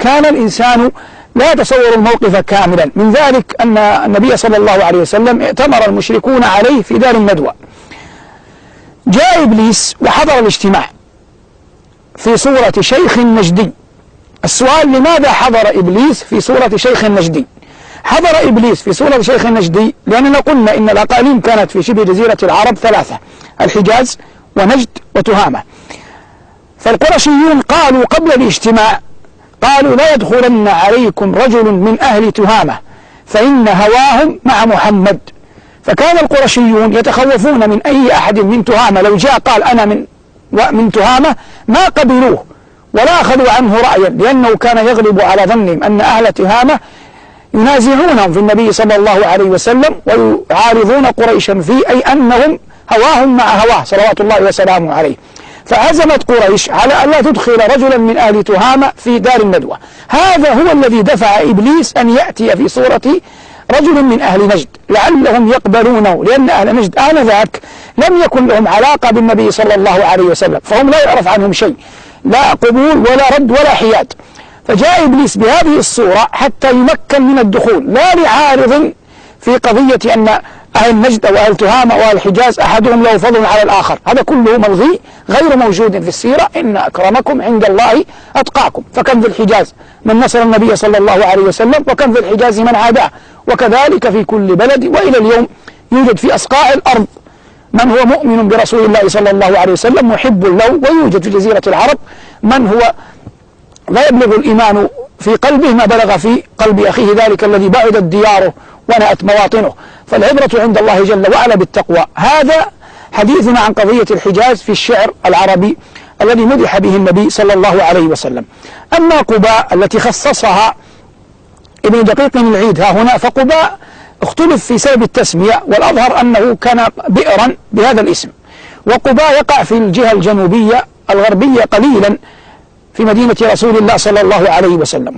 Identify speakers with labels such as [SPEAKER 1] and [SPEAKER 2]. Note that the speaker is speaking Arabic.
[SPEAKER 1] كان الإنسان لا يتصور الموقف كاملا. من ذلك أن النبي صلى الله عليه وسلم ائتمر المشركون عليه في دار الندوة. جاء إبليس وحضر الاجتماع في صورة شيخ نجدي. السؤال: لماذا حضر إبليس في صورة شيخ نجدي؟ حضر إبليس في صورة شيخ نجدي لأننا قلنا إن الأقاليم كانت في شبه جزيرة العرب ثلاثة: الحجاز ونجد وتهامة. فالقرشيون قالوا قبل الاجتماع، قالوا: لا يدخلن عليكم رجل من أهل تهامة فإن هواهم مع محمد. فكان القرشيون يتخوفون من أي أحد من تهامة، لو جاء قال أنا من تهامة ما قبلوه ولا أخذوا عنه رأيا، لأنه كان يغلب على ظنهم أن أهل تهامة ينازعونهم في النبي صلى الله عليه وسلم ويعارضون قريشا فيه، أي أنهم هواهم مع هواه صلوات الله وسلامه عليه. فعزمت قريش على أن لا تدخل رجلا من أهل تهامة في دار الندوة. هذا هو الذي دفع إبليس أن يأتي في صورة رجل من أهل نجد لعلهم يقبلونه، لأن أهل نجد آنذاك لم يكن لهم علاقة بالنبي صلى الله عليه وسلم، فهم لا يعرف عنهم شيء، لا قبول ولا رد ولا حياد. فجاء إبليس بهذه الصورة حتى يمكن من الدخول، لا لعارض في قضية أن أهل نجد أو أهل تهامة أو أهل الحجاز أحدهم له فضل على الآخر، هذا كله ملغي غير موجود في السيرة. إن أكرمكم عند الله أتقاكم. فكم في الحجاز من نصر النبي صلى الله عليه وسلم، وكم في الحجاز من عاداه، وكذلك في كل بلد. وإلى اليوم يوجد في أصقاع الأرض من هو مؤمن برسول الله صلى الله عليه وسلم محب له، ويوجد في جزيرة العرب من هو لا يبلغ الإيمان في قلبه ما بلغ في قلب أخيه ذلك الذي بعدت دياره ونأت مواطنه. فالعبرة عند الله جل وعلا بالتقوى. هذا حديثنا عن قضية الحجاز في الشعر العربي الذي مدح به النبي صلى الله عليه وسلم. أما قباء التي خصصها ابن دقيق العيد ها هنا، فقباء اختلف في سبب التسمية، والأظهر أنه كان بئرا بهذا الاسم. وقباء يقع في الجهة الجنوبية الغربية قليلا في مدينة رسول الله صلى الله عليه وسلم.